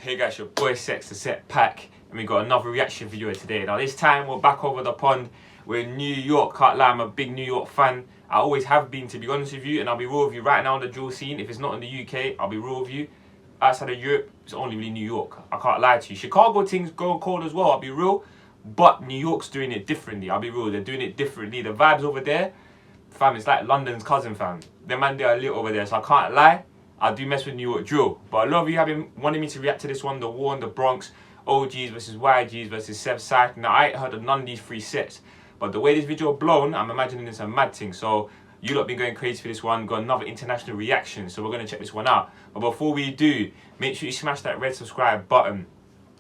Hey guys, your boy TheSecPaq, and we got another reaction video today. Now this time we're back over the pond. We're in New York. Can't lie, I'm a big New York fan. I always have been, to be honest with you, and I'll be real with you right now on the drill scene. If it's not in the UK, I'll be real with you. Outside of Europe, it's only really New York. I can't lie to you. Chicago things go cold as well, I'll be real. But New York's doing it differently, I'll be real. They're doing it differently. The vibes over there, fam, it's like London's cousin, fam. Them man, they are lit over there, so I can't lie. I do mess with New York drill, but a lot of you have been wanting me to react to this one, the war in the Bronx, OGs versus YGs versus SevSide. Now I ain't heard of none of these three sets, but the way this video blown, I'm imagining it's a mad thing. So you lot been going crazy for this one. Got another international reaction, so we're gonna check this one out. But before we do, make sure you smash that red subscribe button.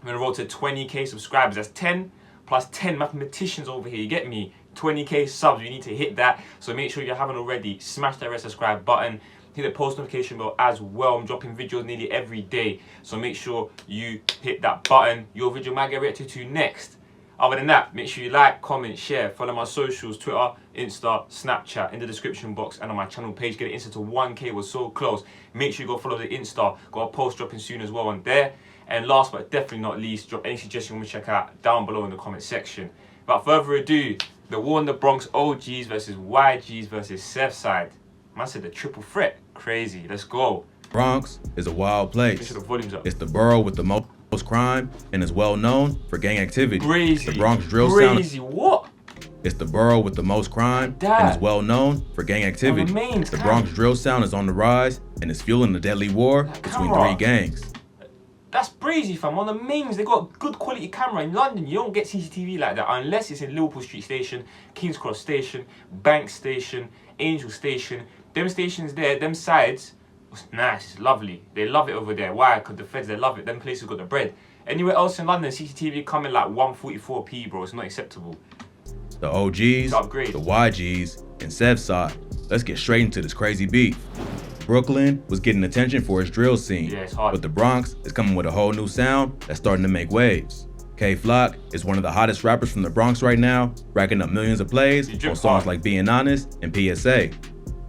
I'm gonna roll to 20k subscribers. That's 10 plus 10 mathematicians over here. You get me? 20k subs. You need to hit that. So make sure you haven't already. Smash that red subscribe button. Hit the post notification bell as well. I'm dropping videos nearly every day, so make sure you hit that button. Your video might get reacted to next. Other than that, make sure you like, comment, share, follow my socials, Twitter, Insta, Snapchat, in the description box and on my channel page. Get it Insta to 1k, we're so close. Make sure you go follow the Insta. Got a post dropping soon as well on there. And last but definitely not least, drop any suggestion you want me to check out down below in the comment section. Without further ado, the war in the Bronx, OGs versus YGs versus SevSide. Man said the triple threat. Crazy. Let's go. Bronx is a wild place. The volume's up. It's the borough with the most crime and is well known for gang activity. Crazy. The Bronx drill Crazy. sound. What? It's the borough with the most crime and is well known for gang activity. The Bronx drill sound is on the rise and is fueling the deadly war between three gangs. That's breezy, fam. On the mains, they got good quality camera. In London, you don't get CCTV like that unless it's in Liverpool Street Station, King's Cross Station, Bank Station, Angel Station. Them stations there, them sides, it's nice, it's lovely. They love it over there. Why? Because the feds, they love it. Them places got the bread. Anywhere else in London, CCTV coming like 144p, bro. It's not acceptable. The OGs, the YGs, and SevSide. Let's get straight into this crazy beef. Brooklyn was getting attention for its drill scene, yeah, it's hard. But the Bronx is coming with a whole new sound that's starting to make waves. K-Flock is one of the hottest rappers from the Bronx right now, racking up millions of plays on songs like Being Honest and PSA.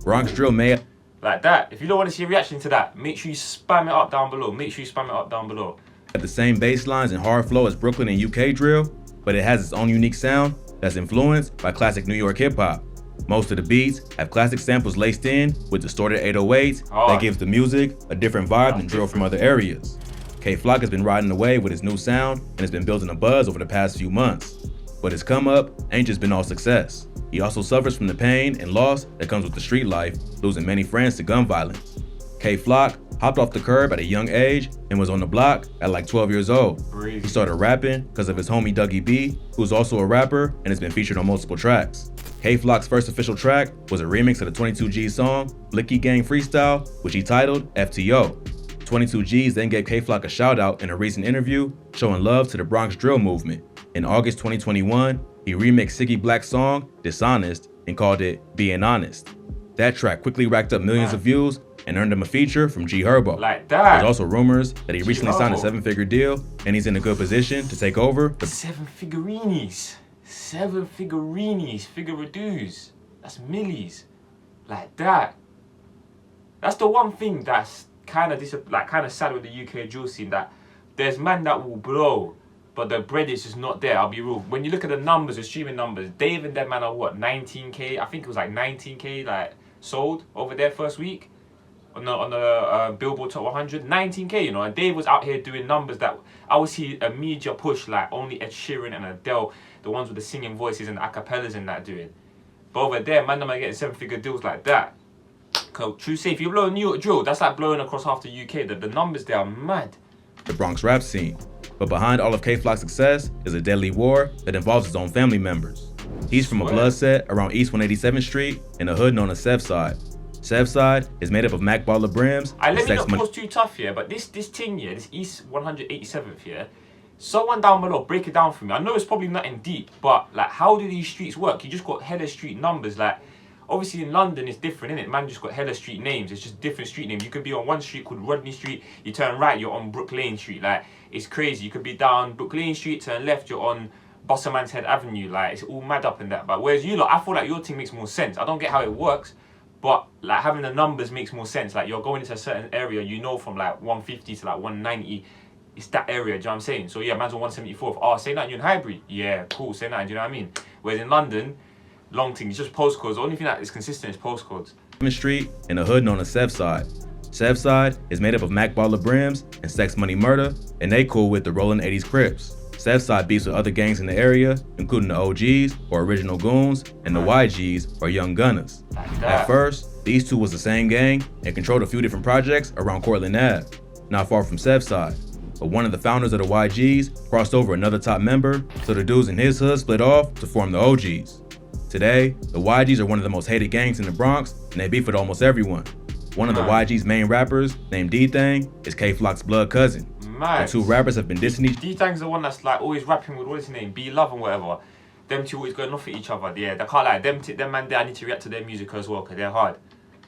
Bronx drill may like that. If you don't want to see a reaction to that, make sure you spam it up down below. Make sure you spam it up down below. Have the same bass lines and hard flow as Brooklyn and UK drill, but it has its own unique sound that's influenced by classic New York hip-hop. Most of the beats have classic samples laced in with distorted 808s that gives the music a different vibe than drill from other areas. K-Flock has been riding the wave with his new sound and has been building a buzz over the past few months. But his come up ain't just been all success. He also suffers from the pain and loss that comes with the street life, losing many friends to gun violence. K-Flock hopped off the curb at a young age and was on the block at like 12 years old. He started rapping because of his homie Dougie B, who's also a rapper and has been featured on multiple tracks. K-Flock's first official track was a remix of the 22G song, Blicky Gang Freestyle, which he titled FTO. 22Gs then gave K-Flock a shout out in a recent interview, showing love to the Bronx drill movement. In August 2021, he remixed Siggy Black's song, Dishonest, and called it Being Honest. That track quickly racked up millions of views and earned him a feature from G Herbo. Like that. There's also rumors that he recently signed a 7-figure deal and he's in a good position to take over. 7 figurinis. 7 figurinis. Figuradoos. That's millies. Like that. That's the one thing that's kind of sad with the UK drill scene, that there's man that will blow, but the bread is just not there. I'll be real. When you look at the numbers, the streaming numbers, Dave and that man are what, 19k? I think it was like 19k like sold over there first week on the Billboard Top 100. 19k, you know. And Dave was out here doing numbers that I would see a media push like only Ed Sheeran and Adele, the ones with the singing voices and the acapellas and that doing. But over there, man, them are getting 7-figure deals like that. True say, if you blow a New York drill, that's like blowing across half the UK. The numbers there are mad. The Bronx rap scene. But behind all of K-Flock's success is a deadly war that involves his own family members. He's from a blood set around East 187th Street in a hood known as SevSide. SevSide is made up of Mac baller brims. Let me not pause too tough here, but this thing here, this East 187th here, someone down below, break it down for me. I know it's probably nothing deep, but like, how do these streets work? You just got hella street numbers. Like, obviously in London it's different, innit? Man just got hella street names. It's just different street names. You could be on one street called Rodney Street, you turn right, you're on Brook Lane Street. Like, it's crazy. You could be down Brook Lane Street, turn left, you're on Bosserman's Head Avenue. Like, it's all mad up in that. But whereas you lot, I feel like your thing makes more sense. I don't get how it works, But like having the numbers makes more sense. Like you're going into a certain area, you know, from like 150 to like 190. It's that area, do you know what I'm saying? So yeah, man's on 174th. Oh, say that you're in Highbury. Yeah, cool, say that, do you know what I mean? Whereas in London, long thing, it's just postcodes. The only thing that is consistent is postcodes. Street in a hood known as SevSide. SevSide is made up of Mac Baller Brims and Sex Money Murder, and they cool with the Rollin' 80s Crips. SevSide beefs with other gangs in the area, including the OGs, or Original Goons, and the YGs, or Young Gunners. At first, these two was the same gang and controlled a few different projects around Cortlandt Ave, not far from SevSide. But one of the founders of the YGs crossed over another top member, so the dudes in his hood split off to form the OGs. Today, the YGs are one of the most hated gangs in the Bronx, and they beef with almost everyone. One of the YG's main rappers, named D-Thang, is K-Flock's blood cousin. The two rappers have been dissing each. D-Thang's the one that's like always rapping with, what is his name, B-Love and whatever. Them two always going off at each other. Yeah, they can't lie. Them man there, I need to react to their music as well, because they're hard.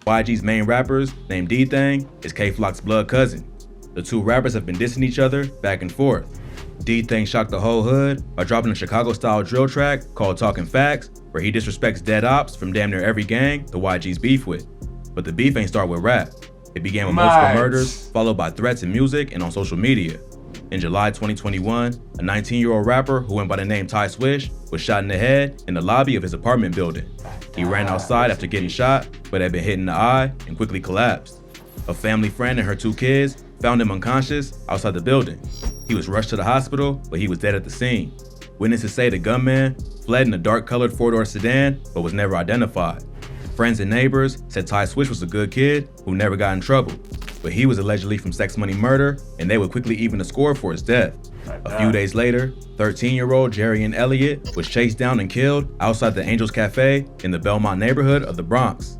YG's main rappers, named D-Thang, is K-Flock's blood cousin. The two rappers have been dissing each other back and forth. D-Thang shocked the whole hood by dropping a Chicago-style drill track called Talking Facts, where he disrespects dead ops from damn near every gang the YGs beef with. But the beef ain't start with rap. It began with multiple murders, followed by threats in music and on social media. In July 2021, a 19-year-old rapper who went by the name Ty Swish was shot in the head in the lobby of his apartment building. He ran outside after getting shot, but had been hit in the eye and quickly collapsed. A family friend and her two kids found him unconscious outside the building. He was rushed to the hospital, but he was dead at the scene. Witnesses say the gunman fled in a dark-colored four-door sedan, but was never identified. Friends and neighbors said Ty Swish was a good kid who never got in trouble, but he was allegedly from Sex Money Murder, and they would quickly even the score for his death. A few days later, 13-year-old Jarian Elliott was chased down and killed outside the Angels Cafe in the Belmont neighborhood of the Bronx.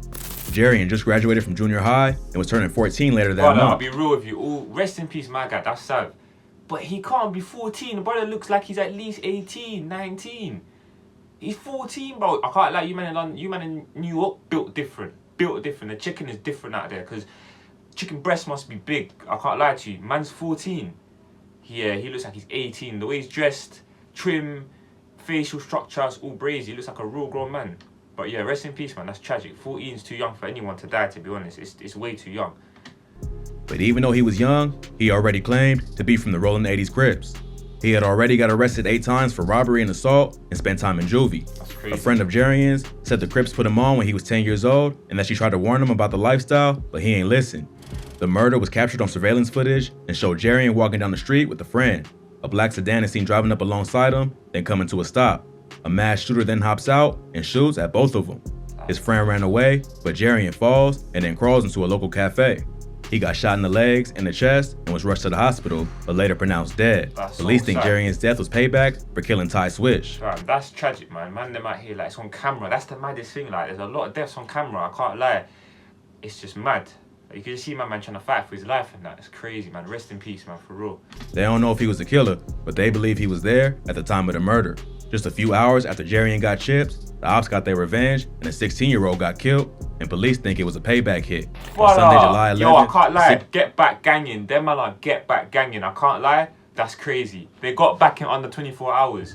Jarian just graduated from junior high and was turning 14 later that month. I'll be real with you. Ooh, rest in peace, my guy. That's sad. But he can't be 14. The brother looks like he's at least 18, 19. He's 14, bro. I can't lie. You man in London, you man in New York, built different. Built different. The chicken is different out there because chicken breast must be big. I can't lie to you. Man's 14. Yeah, he looks like he's 18. The way he's dressed, trim, facial structure, it's all brazy. He looks like a real grown man. But yeah, rest in peace, man. That's tragic. 14 is too young for anyone to die, to be honest. It's way too young. But even though he was young, he already claimed to be from the Rollin' 80s Crips. He had already got arrested 8 times for robbery and assault and spent time in juvie. A friend of Jarian's said the Crips put him on when he was 10 years old and that she tried to warn him about the lifestyle, but he ain't listen. The murder was captured on surveillance footage and showed Jarian walking down the street with a friend. A black sedan is seen driving up alongside him, then coming to a stop. A masked shooter then hops out and shoots at both of them. His friend ran away, but Jarian falls and then crawls into a local cafe. He got shot in the legs and the chest and was rushed to the hospital, but later pronounced dead. Police think Jarian's death was payback for killing Ty Swish. That's tragic, man. Man, them out here, like, it's on camera. That's the maddest thing. Like, there's a lot of deaths on camera. I can't lie. It's just mad. Like, you can just see my man trying to fight for his life and that. It's crazy, man. Rest in peace, man, for real. They don't know if he was the killer, but they believe he was there at the time of the murder. Just a few hours after Jarian got chipped, the ops got their revenge and a 16-year-old got killed, and police think it was a payback hit. On Sunday, July 11th. Yo, I can't lie. Get back ganging. Them man are get back ganging. I can't lie. That's crazy. They got back in under 24 hours.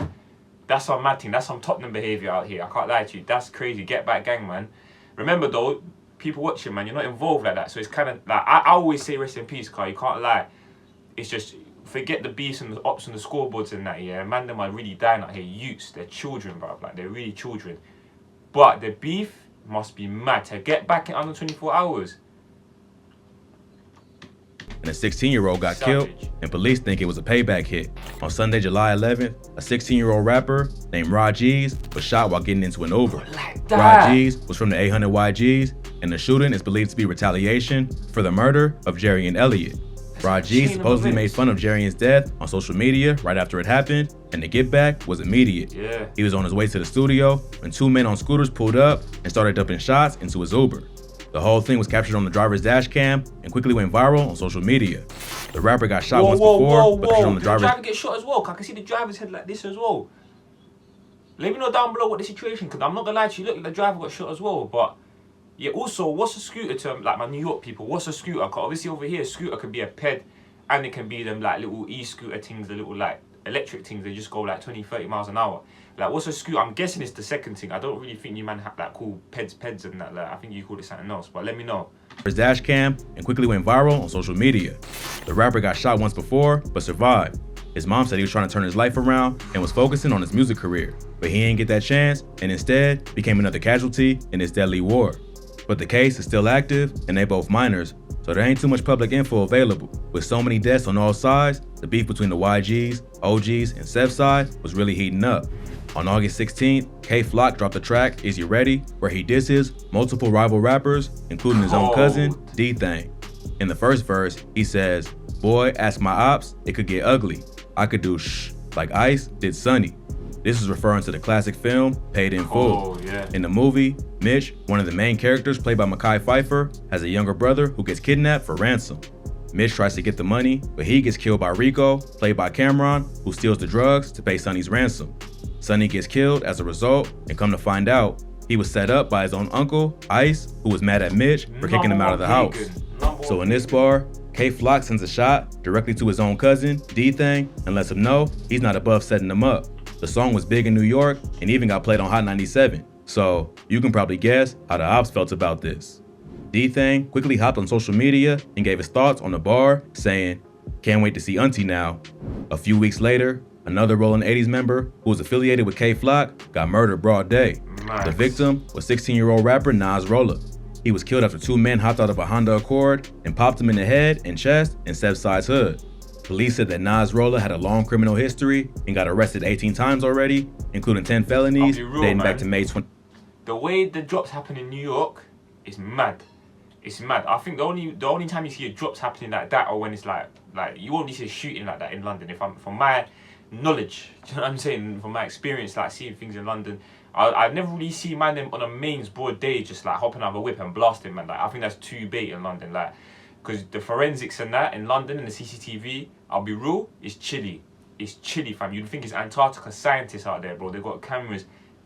That's some mad thing. That's some Tottenham behavior out here. I can't lie to you. That's crazy. Get back gang, man. Remember though, people watching, man, you're not involved like that. So it's kind of like, I always say rest in peace, Carl. You can't lie. It's just, forget the beats and the ops and the scoreboards and that, yeah. Man, them are really dying out here. Youths, they're children, bro. Like, they're really children. But the beef must be mad to get back in under 24 hours. And a 16-year-old got killed, and police think it was a payback hit. On Sunday, July 11th, a 16-year-old rapper named Rajiz was shot while getting into an Uber. Rajiz was from the 800 YGs, and the shooting is believed to be retaliation for the murder of Jarian Elliott. Rajiz supposedly made fun of Jarian's death on social media right after it happened, and the get back was immediate. Yeah. He was on his way to the studio when 2 men on scooters pulled up and started dumping shots into his Uber. The whole thing was captured on the driver's dash cam and quickly went viral on social media. The rapper got shot once before, but on the driver's... Did the driver get shot as well? Cause I can see the driver's head like this as well. Let me know down below what the situation, because I'm not gonna lie to you, look, the driver got shot as well, but yeah, also, what's a scooter to, like, my New York people, what's a scooter? Cause obviously over here, a scooter can be a ped, and it can be them, like, little e-scooter things, the little, like, electric things, they just go like 20, 30 miles an hour. Like, what's a scooter? I'm guessing it's the second thing. I don't really think you man have like cool peds and that. Like, I think you call it something else, but let me know. His dash cam and quickly went viral on social media. The rapper got shot once before, but survived. His mom said he was trying to turn his life around and was focusing on his music career, but he didn't get that chance and instead became another casualty in this deadly war. But the case is still active and they both minors, so there ain't too much public info available. With so many deaths on all sides, the beef between the YGs, OGs, and SevSide was really heating up. On August 16th, K-Flock dropped the track Is You Ready, where he disses multiple rival rappers, including his own cousin, D-Thang. In the first verse, he says, "Boy, ask my ops, it could get ugly. I could do shh, like Ice did Sonny." This is referring to the classic film, Paid in Full. Yeah. In the movie, Mitch, one of the main characters played by Mekhi Phifer, has a younger brother who gets kidnapped for ransom. Mitch tries to get the money, but he gets killed by Rico, played by Cameron, who steals the drugs to pay Sonny's ransom. Sonny gets killed as a result, and come to find out, he was set up by his own uncle, Ice, who was mad at Mitch for kicking him out of the house. So in this bar, K-Flock sends a shot directly to his own cousin, D-Thang, and lets him know he's not above setting him up. The song was big in New York and even got played on Hot 97, so you can probably guess how the ops felt about this. D-Thang quickly hopped on social media and gave his thoughts on the bar, saying, "Can't wait to see Auntie now." A few weeks later, another Rollin' 80s member who was affiliated with K-Flock got murdered broad day. Nice. The victim was 16-year-old rapper Nas Rolla. He was killed after two men hopped out of a Honda Accord and popped him in the head and chest in SevSide's hood. Police said that Nas Rolla had a long criminal history and got arrested 18 times already, including 10 felonies dating back to May 20. The way the drops happen in New York is mad. It's mad. I think the only time you see drops happening like that, or when it's like you won't see a shooting like that in London. From my knowledge, do you know what I'm saying? From my experience, like seeing things in London, I've never really seen man them on a mains broad day just like hopping out of a whip and blasting, man. Like, I think that's too bait in London, like, because the forensics and that in London and the CCTV, I'll be real, it's chilly. It's chilly, fam. You'd think it's Antarctica scientists out there, bro. They've got cameras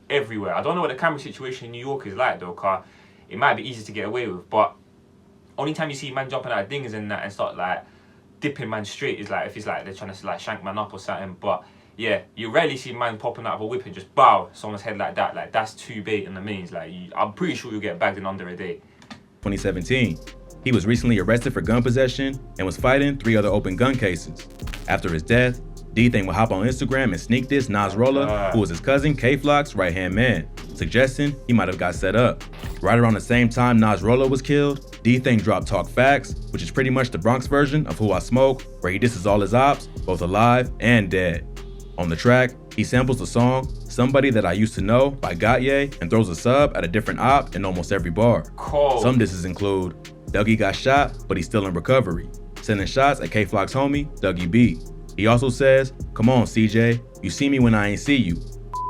everywhere. I don't know what the camera situation in New York is like though, car. It might be easy to get away with, but only time you see man jumping out of dingers and that and start like dipping man straight is like if it's like they're trying to like shank man up or something. But yeah, you rarely see man popping out of a whip and just bow someone's head like that. Like, that's too bait in the mains. Like, I'm pretty sure you'll get bagged in under a day. 2017. He was recently arrested for gun possession and was fighting 3 other open gun cases. After his death, D-Thang would hop on Instagram and sneak diss Nas Rolla, who was his cousin K-Flock's right-hand man, suggesting he might have got set up. Right around the same time Nas Rolla was killed, D-Thang dropped Talk Facts, which is pretty much the Bronx version of Who I Smoke, where he disses all his ops, both alive and dead. On the track, he samples the song Somebody That I Used to Know by Gautier and throws a sub at a different op in almost every bar. Cold. Some disses include Dougie got shot, but he's still in recovery, sending shots at K-Flock's homie, Dougie B. He also says, "Come on, CJ, you see me when I ain't see you.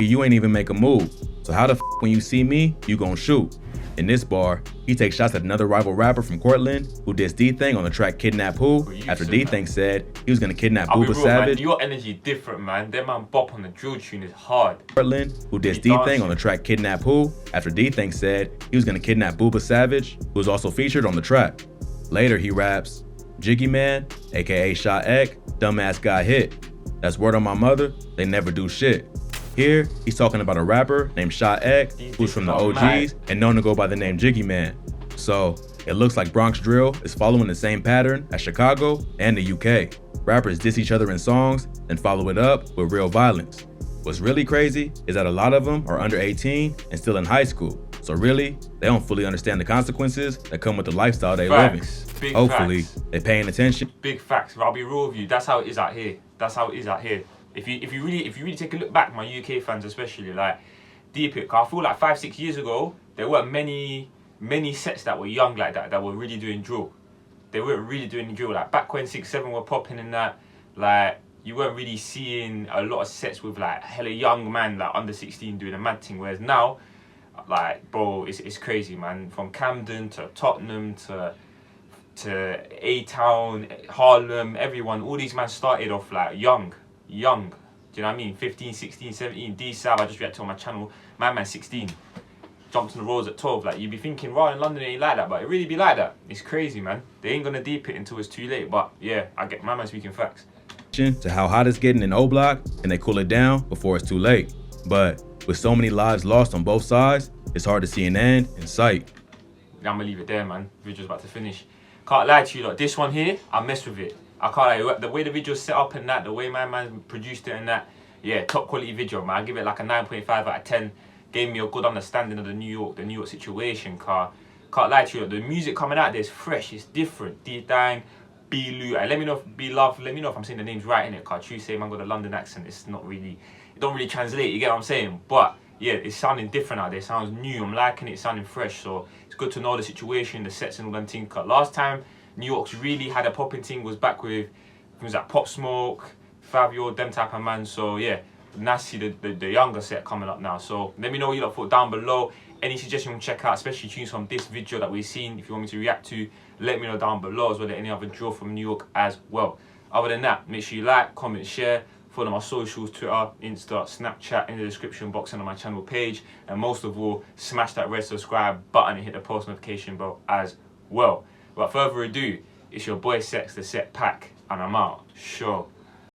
You ain't even make a move. So how the f when you see me, you gon' shoot?" In this bar, he takes shots at another rival rapper from Cortland who dissed D-Thang on the track Kidnap Who after D-Thang said he was gonna kidnap Booba Savage. Man, your energy different, man. That man bop on the drill tune is hard. Cortland, who dissed D-Thang on the track Kidnap Who after D-Thang said he was gonna kidnap Booba Savage, who was also featured on the track. Later he raps, "Jiggy Man, aka Shot Ek, dumbass got hit. That's word on my mother, they never do shit." Here, he's talking about a rapper named Shot Ek, who's from the OGs and known to go by the name Jiggy Man. So, it looks like Bronx drill is following the same pattern as Chicago and the UK. Rappers diss each other in songs, then follow it up with real violence. What's really crazy is that a lot of them are under 18 and still in high school. So really, they don't fully understand the consequences that come with the lifestyle they live in. Hopefully, they're paying attention. Big facts. I'll be real with you. That's how it is out here. That's how it is out here. If you really take a look back, my UK fans especially, like, deep it. I feel like 5-6 years ago, there weren't many sets that were young like that were really doing drill. They weren't really doing drill. Like, back when 6-7 were popping and that, like, you weren't really seeing a lot of sets with like hella young man, like under 16, doing a mad thing. Whereas now, like, bro, it's crazy, man. From Camden to Tottenham to A-Town, Harlem, everyone, all these man started off like young. Do you know what I mean? 15, 16, 17, D-South, I just reacted on my channel, my man 16. Jumped on the roads at 12, like, you'd be thinking, right, in London it ain't like that, but it really be like that. It's crazy, man. They ain't gonna deep it until it's too late, but yeah, I get my man speaking facts. to how hot it's getting in O Block, and they cool it down before it's too late. But with so many lives lost on both sides, it's hard to see an end in sight. I'm gonna leave it there, man. Video's about to finish. Can't lie to you, like this one here, I messed with it. I can't lie, the way the video's set up and that, the way my man produced it and that, yeah, top quality video, man. I give it like a 9.5 out of 10. Gave me a good understanding of the New York situation, car. Can't lie to you, the music coming out there is fresh, it's different. D-Dang, B-Lou, let me know if B-Love, let me know if I'm saying the names right in it, car. True say, man, got a London accent, it's not really, it don't really translate, you get what I'm saying? But yeah, it's sounding different out there, it sounds new, I'm liking it, it's sounding fresh, so it's good to know the situation, the sets and all them things. Last time New York's really had a popping thing was back with things like Pop Smoke, 5-year-old, them type of man, so yeah, nice to see the younger set coming up now. So let me know what you lot thought down below. Any suggestion you want to check out, especially tunes from this video that we've seen, if you want me to react to, let me know down below, as well as any other drill from New York as well. Other than that, make sure you like, comment, share, follow my socials, Twitter, Insta, Snapchat in the description box and on my channel page, and most of all, smash that red subscribe button and hit the post notification bell as well. Without further ado, it's your boy Sex, the SevSide, and I'm out. Sure.